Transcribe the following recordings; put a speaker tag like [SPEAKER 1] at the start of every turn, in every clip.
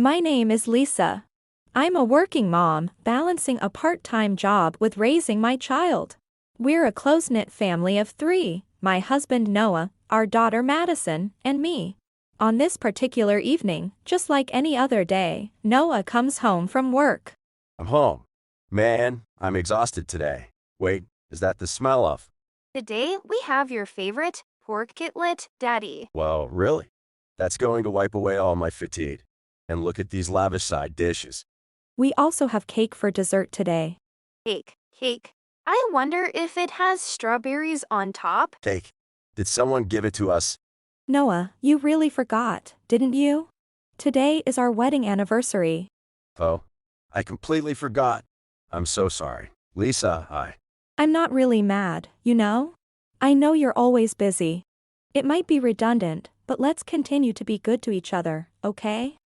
[SPEAKER 1] My name is Lisa. I'm a working mom, balancing a part-time job with raising my child. We're a close-knit family of 3, my husband Noah, our daughter Madison, and me. On this particular evening, just like any other day, Noah comes home from work.
[SPEAKER 2] I'm home. Man, I'm exhausted today. Wait, is that the smell of?
[SPEAKER 3] Today, we have your favorite pork cutlet, Daddy.
[SPEAKER 2] Well, really? That's going to wipe away all my fatigue. And look at these lavish side dishes.
[SPEAKER 1] We also have cake for dessert today.
[SPEAKER 3] Cake. I wonder if it has strawberries on top.
[SPEAKER 2] Cake. Did someone give it to us?
[SPEAKER 1] Noah, you really forgot, didn't you? Today is our wedding anniversary.
[SPEAKER 2] Oh, I completely forgot. I'm so sorry. Lisa,
[SPEAKER 1] I'm not really mad, you know? I know you're always busy. It might be redundant, but let's continue to be good to each other, okay?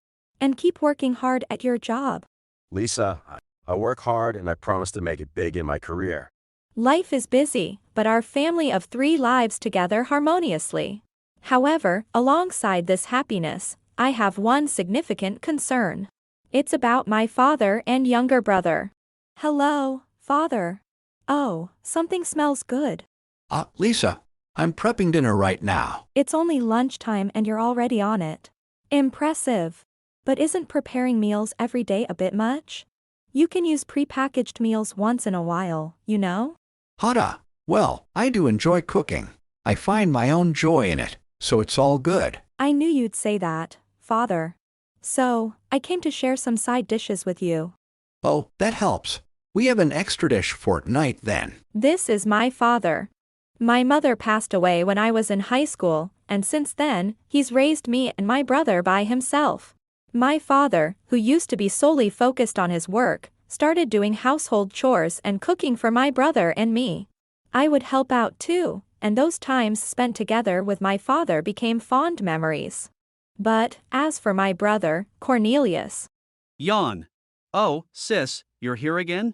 [SPEAKER 1] And keep working hard at your job.
[SPEAKER 2] Lisa, I work hard and I promise to make it big in my career.
[SPEAKER 1] Life is busy, but our family of 3 lives together harmoniously. However, alongside this happiness, I have one significant concern. It's about my father and younger brother. Hello, Father. Oh, something smells good.
[SPEAKER 4] Lisa, I'm prepping dinner right now.
[SPEAKER 1] It's only lunchtime and you're already on it. Impressive. But isn't preparing meals every day a bit much? You can use prepackaged meals once in a while, you know?
[SPEAKER 4] Well, I do enjoy cooking. I find my own joy in it, so it's all good.
[SPEAKER 1] I knew you'd say that, Father. So, I came to share some side dishes with you.
[SPEAKER 4] Oh, that helps. We have an extra dish for tonight then.
[SPEAKER 1] This is my father. My mother passed away when I was in high school, and since then, he's raised me and my brother by himself. My father, who used to be solely focused on his work, started doing household chores and cooking for my brother and me. I would help out too, and those times spent together with my father became fond memories. But, as for my brother, Cornelius.
[SPEAKER 5] Yawn. Oh, sis, you're here again?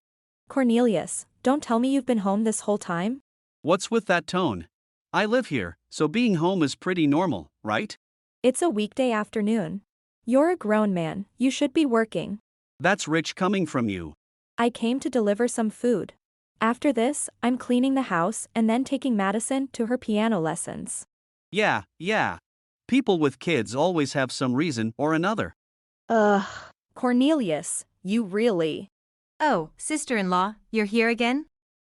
[SPEAKER 1] Cornelius, don't tell me you've been home this whole time?
[SPEAKER 5] What's with that tone? I live here, so being home is pretty normal, right?
[SPEAKER 1] It's a weekday afternoon. You're a grown man, you should be working.
[SPEAKER 5] That's rich coming from you.
[SPEAKER 1] I came to deliver some food. After this, I'm cleaning the house and then taking Madison to her piano lessons.
[SPEAKER 5] Yeah. People with kids always have some reason or another.
[SPEAKER 1] Cornelius, you really.
[SPEAKER 3] Oh, sister-in-law, you're here again?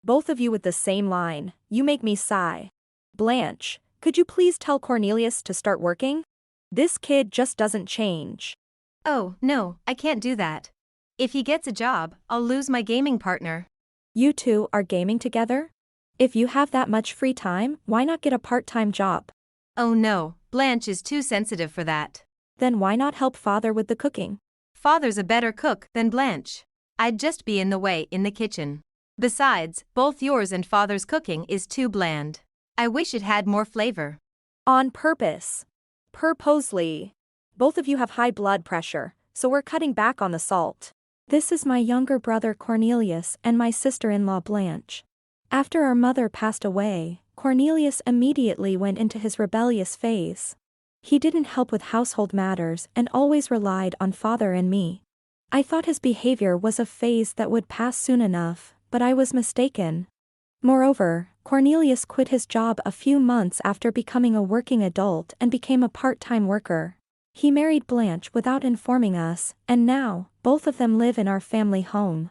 [SPEAKER 1] Both of you with the same line, you make me sigh. Blanche, could you please tell Cornelius to start working? This kid just doesn't change.
[SPEAKER 3] Oh, no, I can't do that. If he gets a job, I'll lose my gaming partner.
[SPEAKER 1] You two are gaming together? If you have that much free time, why not get a part-time job?
[SPEAKER 3] Oh no, Blanche is too sensitive for that.
[SPEAKER 1] Then why not help Father with the cooking?
[SPEAKER 3] Father's a better cook than Blanche. I'd just be in the way in the kitchen. Besides, both yours and Father's cooking is too bland. I wish it had more flavor.
[SPEAKER 1] On purpose. Purposely. Both of you have high blood pressure, so we're cutting back on the salt. This is my younger brother Cornelius and my sister-in-law Blanche. After our mother passed away, Cornelius immediately went into his rebellious phase. He didn't help with household matters and always relied on Father and me. I thought his behavior was a phase that would pass soon enough, but I was mistaken. Moreover, Cornelius quit his job a few months after becoming a working adult and became a part-time worker. He married Blanche without informing us, and now, both of them live in our family home.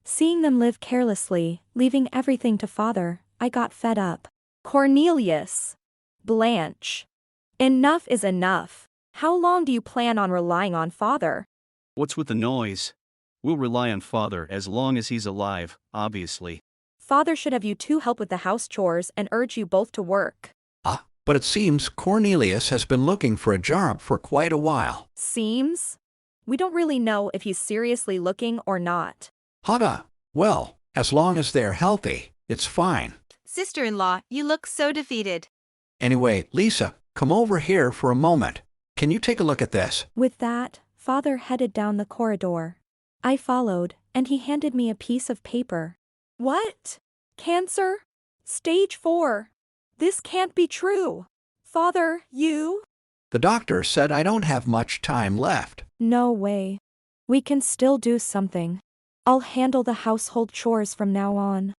[SPEAKER 1] Seeing them live carelessly, leaving everything to Father, I got fed up. Cornelius. Blanche. Enough is enough. How long do you plan on relying on Father?
[SPEAKER 5] What's with the noise? We'll rely on Father as long as he's alive, obviously.
[SPEAKER 1] Father should have you two help with the house chores and urge you both to work.
[SPEAKER 4] But it seems Cornelius has been looking for a job for quite a while.
[SPEAKER 1] Seems? We don't really know if he's seriously looking or not.
[SPEAKER 4] Well, as long as they're healthy, it's fine.
[SPEAKER 3] Sister-in-law, you look so defeated.
[SPEAKER 4] Anyway, Lisa, come over here for a moment. Can you take a look at this?
[SPEAKER 1] With that, Father headed down the corridor. I followed, and he handed me a piece of paper. What? Cancer? Stage 4. This can't be true. Father, you?
[SPEAKER 4] The doctor said I don't have much time left.
[SPEAKER 1] No way. We can still do something. I'll handle the household chores from now on.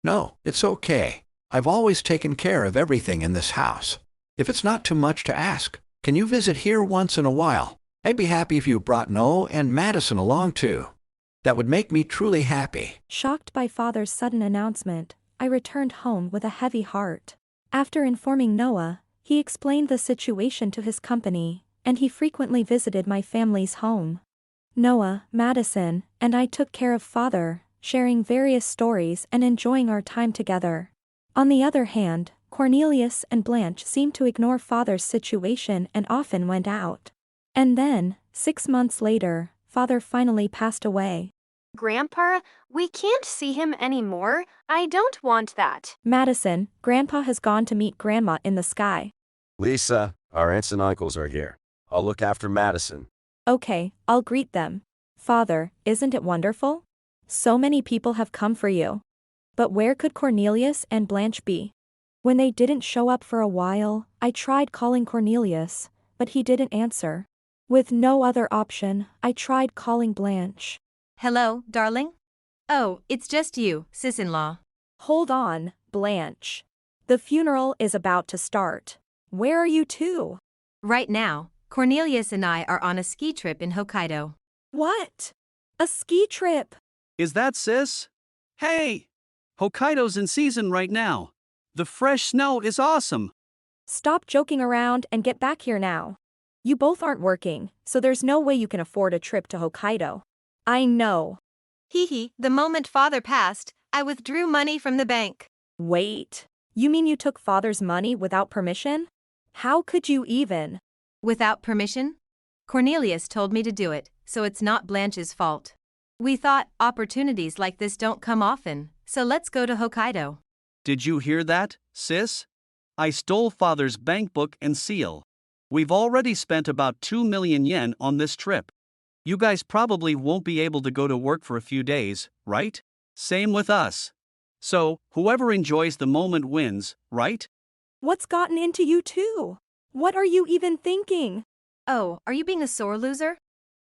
[SPEAKER 4] No, it's okay. I've always taken care of everything in this house. If it's not too much to ask, can you visit here once in a while? I'd be happy if you brought Noah and Madison along too. That would make me truly happy.
[SPEAKER 1] Shocked by father's sudden announcement, I returned home with a heavy heart. After informing Noah, he explained the situation to his company, and he frequently visited my family's home. Noah, Madison, and I took care of father, sharing various stories and enjoying our time together. On the other hand, Cornelius and Blanche seemed to ignore father's situation and often went out. And then, 6 months later, father finally passed away.
[SPEAKER 6] Grandpa, we can't see him anymore. I don't want that.
[SPEAKER 1] Madison, Grandpa has gone to meet Grandma in the sky.
[SPEAKER 2] Lisa, our aunts and uncles are here. I'll look after Madison.
[SPEAKER 1] Okay, I'll greet them. Father, isn't it wonderful? So many people have come for you. But where could Cornelius and Blanche be? When they didn't show up for a while, I tried calling Cornelius, but he didn't answer. With no other option, I tried calling Blanche.
[SPEAKER 3] Hello, darling? Oh, it's just you, sis-in-law.
[SPEAKER 1] Hold on, Blanche. The funeral is about to start. Where are you two?
[SPEAKER 3] Right now, Cornelius and I are on a ski trip in Hokkaido.
[SPEAKER 1] What? A ski trip?
[SPEAKER 5] Is that sis? Hey! Hokkaido's in season right now. The fresh snow is awesome.
[SPEAKER 1] Stop joking around and get back here now. You both aren't working, so there's no way you can afford a trip to Hokkaido. I know.
[SPEAKER 3] Hee, the moment father passed, I withdrew money from the bank.
[SPEAKER 1] Wait, you mean you took father's money without permission? How could you even?
[SPEAKER 3] Without permission? Cornelius told me to do it, so it's not Blanche's fault. We thought opportunities like this don't come often, so let's go to Hokkaido.
[SPEAKER 5] Did you hear that, sis? I stole father's bank book and seal. We've already spent about 2 million yen on this trip. You guys probably won't be able to go to work for a few days, right? Same with us. So, whoever enjoys the moment wins, right?
[SPEAKER 1] What's gotten into you two? What are you even thinking?
[SPEAKER 3] Oh, are you being a sore loser?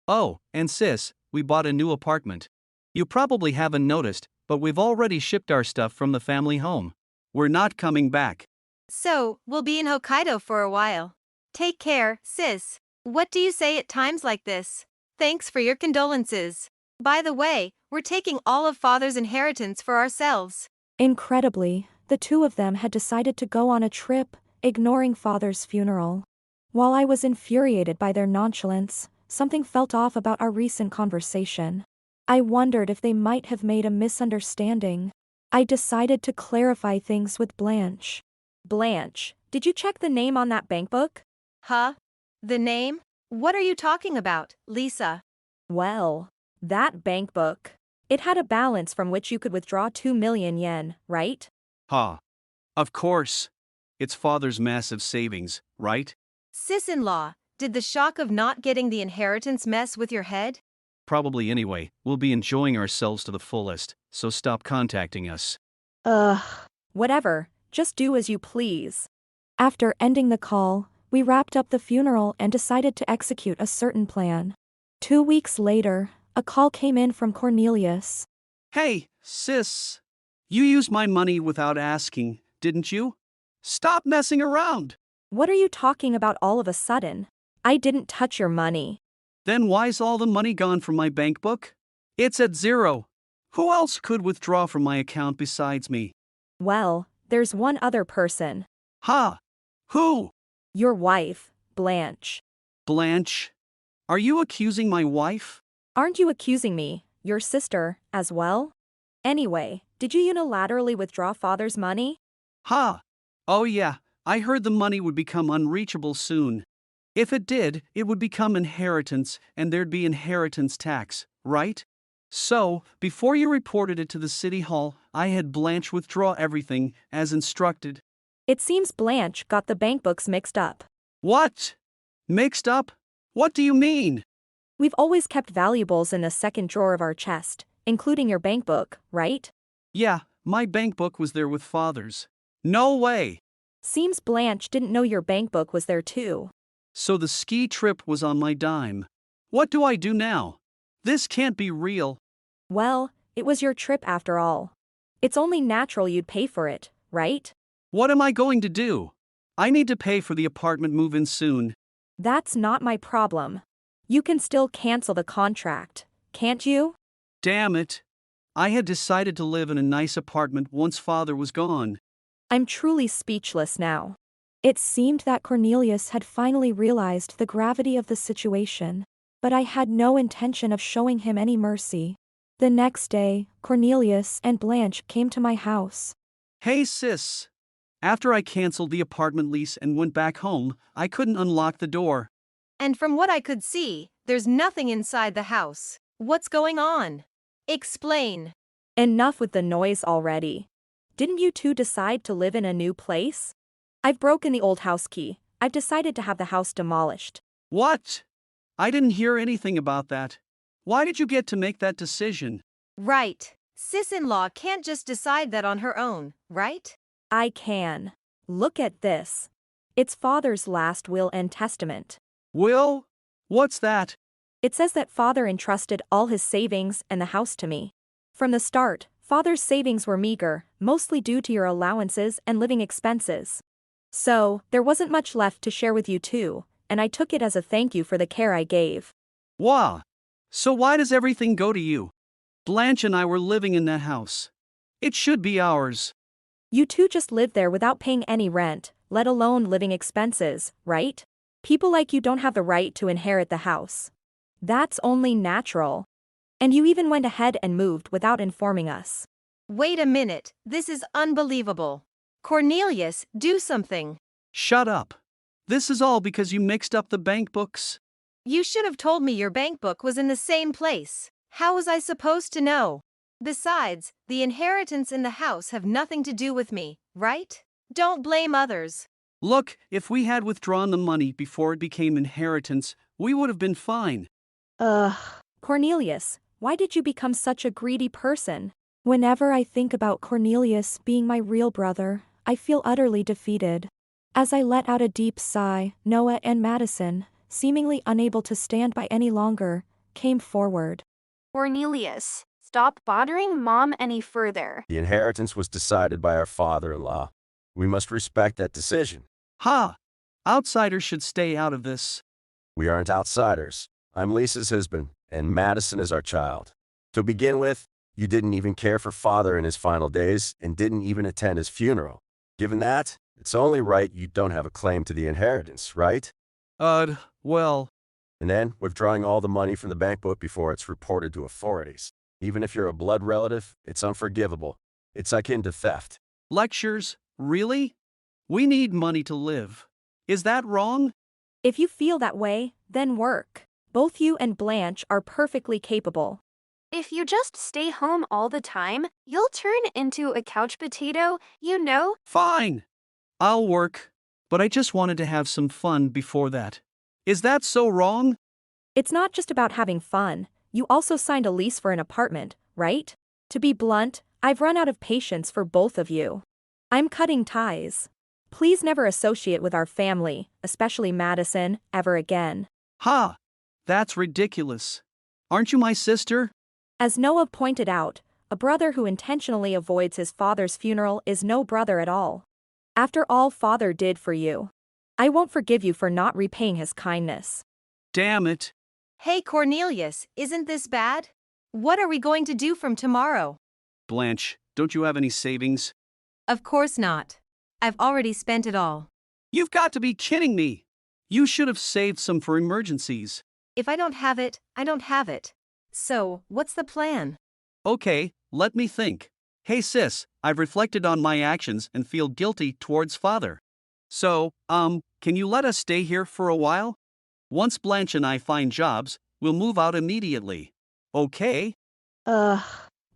[SPEAKER 5] Oh, and sis, we bought a new apartment. You probably haven't noticed, but we've already shipped our stuff from the family home. We're not coming back.
[SPEAKER 3] So, we'll be in Hokkaido for a while. Take care, sis. What do you say at times like this? Thanks for your condolences. By the way, we're taking all of father's inheritance for ourselves.
[SPEAKER 1] Incredibly, the two of them had decided to go on a trip, ignoring father's funeral. While I was infuriated by their nonchalance, something felt off about our recent conversation. I wondered if they might have made a misunderstanding. I decided to clarify things with Blanche. Blanche, did you check the name on that bank book?
[SPEAKER 3] Huh? The name? What are you talking about, Lisa?
[SPEAKER 1] Well, that bank book. It had a balance from which you could withdraw 2 million yen, right?
[SPEAKER 5] Ha. Of course. It's father's massive savings, right?
[SPEAKER 3] Sis-in-law, did the shock of not getting the inheritance mess with your head?
[SPEAKER 5] Probably anyway, we'll be enjoying ourselves to the fullest, so stop contacting us.
[SPEAKER 1] Whatever, just do as you please. After ending the call, we wrapped up the funeral and decided to execute a certain plan. 2 weeks later, a call came in from Cornelius.
[SPEAKER 5] Hey, sis. You used my money without asking, didn't you? Stop messing around.
[SPEAKER 1] What are you talking about all of a sudden? I didn't touch your money.
[SPEAKER 5] Then why's all the money gone from my bank book? It's at zero. Who else could withdraw from my account besides me?
[SPEAKER 1] Well, there's one other person.
[SPEAKER 5] Ha! Who?
[SPEAKER 1] Your wife, Blanche.
[SPEAKER 5] Blanche? Are you accusing my wife?
[SPEAKER 1] Aren't you accusing me, your sister, as well? Anyway, did you unilaterally withdraw father's money?
[SPEAKER 5] Ha! Oh yeah, I heard the money would become unreachable soon. If it did, it would become inheritance and there'd be inheritance tax, right? So, before you reported it to the city hall, I had Blanche withdraw everything, as instructed.
[SPEAKER 1] It seems Blanche got the bank books mixed up.
[SPEAKER 5] What? Mixed up? What do you mean?
[SPEAKER 1] We've always kept valuables in the second drawer of our chest, including your bank book, right?
[SPEAKER 5] Yeah, my bank book was there with father's. No way!
[SPEAKER 1] Seems Blanche didn't know your bank book was there too.
[SPEAKER 5] So the ski trip was on my dime. What do I do now? This can't be real.
[SPEAKER 1] Well, it was your trip after all. It's only natural you'd pay for it, right?
[SPEAKER 5] What am I going to do? I need to pay for the apartment move-in soon.
[SPEAKER 1] That's not my problem. You can still cancel the contract, can't you?
[SPEAKER 5] Damn it. I had decided to live in a nice apartment once Father was gone.
[SPEAKER 1] I'm truly speechless now. It seemed that Cornelius had finally realized the gravity of the situation, but I had no intention of showing him any mercy. The next day, Cornelius and Blanche came to my house.
[SPEAKER 5] Hey sis. After I canceled the apartment lease and went back home, I couldn't unlock the door.
[SPEAKER 3] And from what I could see, there's nothing inside the house. What's going on? Explain.
[SPEAKER 1] Enough with the noise already. Didn't you two decide to live in a new place? I've broken the old house key. I've decided to have the house demolished.
[SPEAKER 5] What? I didn't hear anything about that. Why did you get to make that decision?
[SPEAKER 3] Right. Sis-in-law can't just decide that on her own, right?
[SPEAKER 1] I can. Look at this. It's Father's last will and testament.
[SPEAKER 5] Will? What's that?
[SPEAKER 1] It says that Father entrusted all his savings and the house to me. From the start, Father's savings were meager, mostly due to your allowances and living expenses. So, there wasn't much left to share with you two, and I took it as a thank you for the care I gave.
[SPEAKER 5] Wow. So why does everything go to you? Blanche and I were living in that house. It should be ours.
[SPEAKER 1] You two just lived there without paying any rent, let alone living expenses, right? People like you don't have the right to inherit the house. That's only natural. And you even went ahead and moved without informing us.
[SPEAKER 3] Wait a minute, this is unbelievable. Cornelius, do something.
[SPEAKER 5] Shut up. This is all because you mixed up the bank books.
[SPEAKER 3] You should have told me your bank book was in the same place. How was I supposed to know? Besides, the inheritance in the house have nothing to do with me, right? Don't blame others.
[SPEAKER 5] Look, if we had withdrawn the money before it became inheritance, we would have been fine.
[SPEAKER 1] Cornelius, why did you become such a greedy person? Whenever I think about Cornelius being my real brother, I feel utterly defeated. As I let out a deep sigh, Noah and Madison, seemingly unable to stand by any longer, came forward.
[SPEAKER 6] Cornelius, stop bothering Mom any further.
[SPEAKER 2] The inheritance was decided by our father-in-law. We must respect that decision.
[SPEAKER 5] Ha! Outsiders should stay out of this.
[SPEAKER 2] We aren't outsiders. I'm Lisa's husband, and Madison is our child. To begin with, you didn't even care for Father in his final days and didn't even attend his funeral. Given that, it's only right you don't have a claim to the inheritance, right?
[SPEAKER 5] Well.
[SPEAKER 2] And then, withdrawing all the money from the bank book before it's reported to authorities. Even if you're a blood relative, it's unforgivable. It's akin to theft.
[SPEAKER 5] Lectures? Really? We need money to live. Is that wrong?
[SPEAKER 1] If you feel that way, then work. Both you and Blanche are perfectly capable.
[SPEAKER 6] If you just stay home all the time, you'll turn into a couch potato, you know?
[SPEAKER 5] Fine. I'll work. But I just wanted to have some fun before that. Is that so wrong?
[SPEAKER 1] It's not just about having fun. You also signed a lease for an apartment, right? To be blunt, I've run out of patience for both of you. I'm cutting ties. Please never associate with our family, especially Madison, ever again.
[SPEAKER 5] Ha! That's ridiculous. Aren't you my sister?
[SPEAKER 1] As Noah pointed out, a brother who intentionally avoids his father's funeral is no brother at all. After all Father did for you, I won't forgive you for not repaying his kindness.
[SPEAKER 5] Damn it.
[SPEAKER 3] Hey Cornelius, isn't this bad? What are we going to do from tomorrow?
[SPEAKER 5] Blanche, don't you have any savings?
[SPEAKER 3] Of course not. I've already spent it all.
[SPEAKER 5] You've got to be kidding me. You should have saved some for emergencies.
[SPEAKER 3] If I don't have it, I don't have it. So, what's the plan?
[SPEAKER 5] Okay, let me think. Hey sis, I've reflected on my actions and feel guilty towards Father. So, can you let us stay here for a while? Once Blanche and I find jobs, we'll move out immediately. Okay?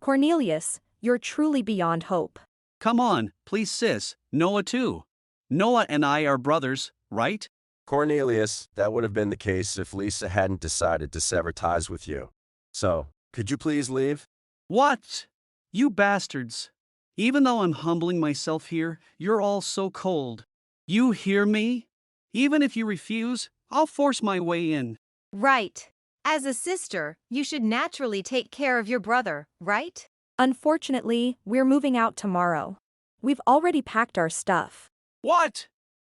[SPEAKER 1] Cornelius, you're truly beyond hope.
[SPEAKER 5] Come on, please sis, Noah too. Noah and I are brothers, right?
[SPEAKER 2] Cornelius, that would have been the case if Lisa hadn't decided to sever ties with you. So, could you please leave?
[SPEAKER 5] What? You bastards. Even though I'm humbling myself here, you're all so cold. You hear me? Even if you refuse, I'll force my way in.
[SPEAKER 3] Right. As a sister, you should naturally take care of your brother, right?
[SPEAKER 1] Unfortunately, we're moving out tomorrow. We've already packed our stuff.
[SPEAKER 5] What?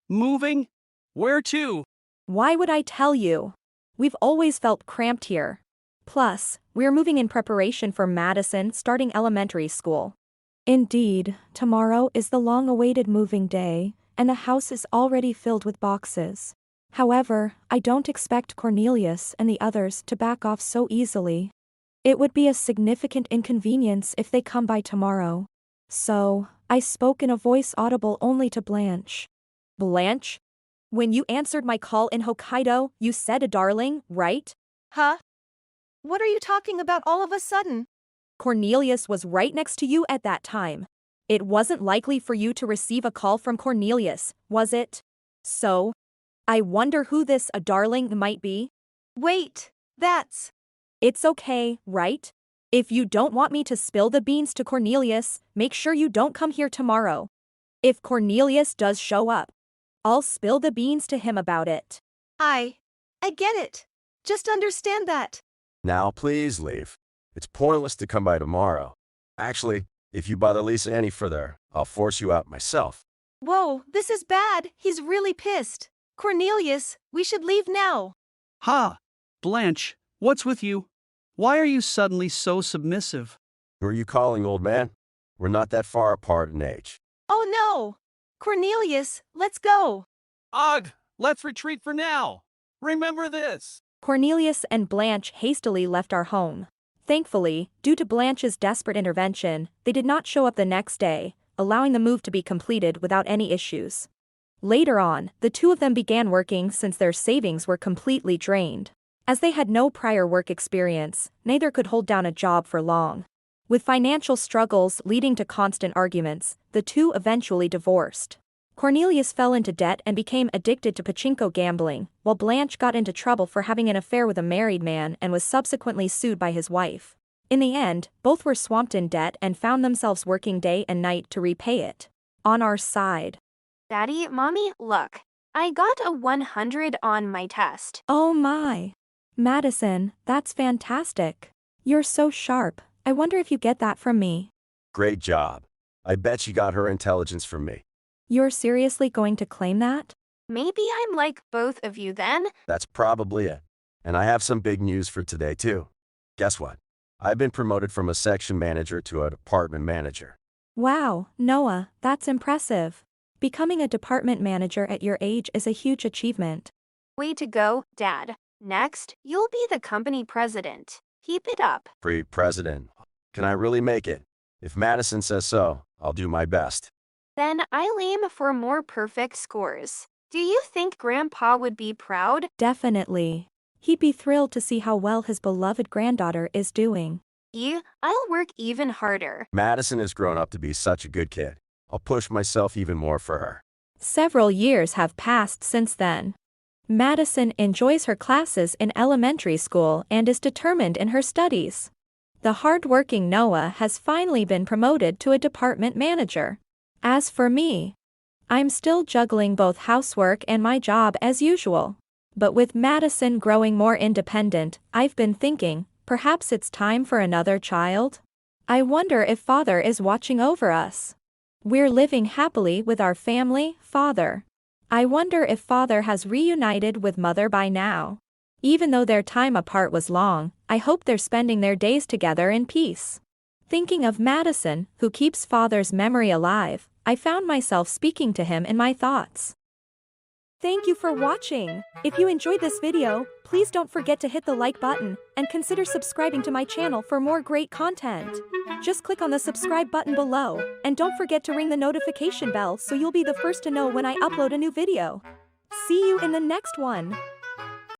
[SPEAKER 5] Moving? Where to?
[SPEAKER 1] Why would I tell you? We've always felt cramped here. Plus, we're moving in preparation for Madison starting elementary school. Indeed, tomorrow is the long-awaited moving day, and the house is already filled with boxes. However, I don't expect Cornelius and the others to back off so easily. It would be a significant inconvenience if they come by tomorrow. So, I spoke in a voice audible only to Blanche. Blanche? When you answered my call in Hokkaido, you said a darling, right?
[SPEAKER 3] Huh? What are you talking about all of a sudden?
[SPEAKER 1] Cornelius was right next to you at that time. It wasn't likely for you to receive a call from Cornelius, was it? So, I wonder who this a darling might be.
[SPEAKER 3] Wait, that's...
[SPEAKER 1] It's okay, right? If you don't want me to spill the beans to Cornelius, make sure you don't come here tomorrow. If Cornelius does show up, I'll spill the beans to him about it.
[SPEAKER 3] I get it. Just understand that.
[SPEAKER 2] Now please leave. It's pointless to come by tomorrow. Actually, if you bother Lisa any further, I'll force you out myself.
[SPEAKER 3] Whoa, this is bad. He's really pissed. Cornelius, we should leave now.
[SPEAKER 5] Ha! Blanche, what's with you? Why are you suddenly so submissive?
[SPEAKER 2] Who are you calling, old man? We're not that far apart in age.
[SPEAKER 3] Oh no! Cornelius, let's go.
[SPEAKER 5] Ugh! Let's retreat for now. Remember this.
[SPEAKER 1] Cornelius and Blanche hastily left our home. Thankfully, due to Blanche's desperate intervention, they did not show up the next day, allowing the move to be completed without any issues. Later on, the two of them began working since their savings were completely drained. As they had no prior work experience, neither could hold down a job for long. With financial struggles leading to constant arguments, the two eventually divorced. Cornelius fell into debt and became addicted to pachinko gambling, while Blanche got into trouble for having an affair with a married man and was subsequently sued by his wife. In the end, both were swamped in debt and found themselves working day and night to repay it. On our side.
[SPEAKER 6] Daddy, Mommy, look. I got a 100 on my test.
[SPEAKER 1] Oh my. Madison, that's fantastic. You're so sharp. I wonder if you get that from me.
[SPEAKER 2] Great job. I bet she got her intelligence from me.
[SPEAKER 1] You're seriously going to claim that?
[SPEAKER 6] Maybe I'm like both of you then?
[SPEAKER 2] That's probably it. And I have some big news for today, too. Guess what? I've been promoted from a section manager to a department manager.
[SPEAKER 1] Wow, Noah, that's impressive. Becoming a department manager at your age is a huge achievement.
[SPEAKER 6] Way to go, Dad. Next, you'll be the company president. Keep it up.
[SPEAKER 2] President. Can I really make it? If Madison says so, I'll do my best.
[SPEAKER 6] Then I'll aim for more perfect scores. Do you think Grandpa would be proud?
[SPEAKER 1] Definitely. He'd be thrilled to see how well his beloved granddaughter is doing.
[SPEAKER 6] I'll work even harder.
[SPEAKER 2] Madison has grown up to be such a good kid. I'll push myself even more for her.
[SPEAKER 1] Several years have passed since then. Madison enjoys her classes in elementary school and is determined in her studies. The hard-working Noah has finally been promoted to a department manager. As for me, I'm still juggling both housework and my job as usual. But with Madison growing more independent, I've been thinking, perhaps it's time for another child? I wonder if Father is watching over us. We're living happily with our family, Father. I wonder if Father has reunited with Mother by now. Even though their time apart was long, I hope they're spending their days together in peace. Thinking of Madison, who keeps Father's memory alive, I found myself speaking to him in my thoughts. Thank you for watching. If you enjoyed this video, please don't forget to hit the like button and consider subscribing to my channel for more great content. Just click on the subscribe button below, and don't forget to ring the notification bell so you'll be the first to know when I upload a new video. See you in the next one.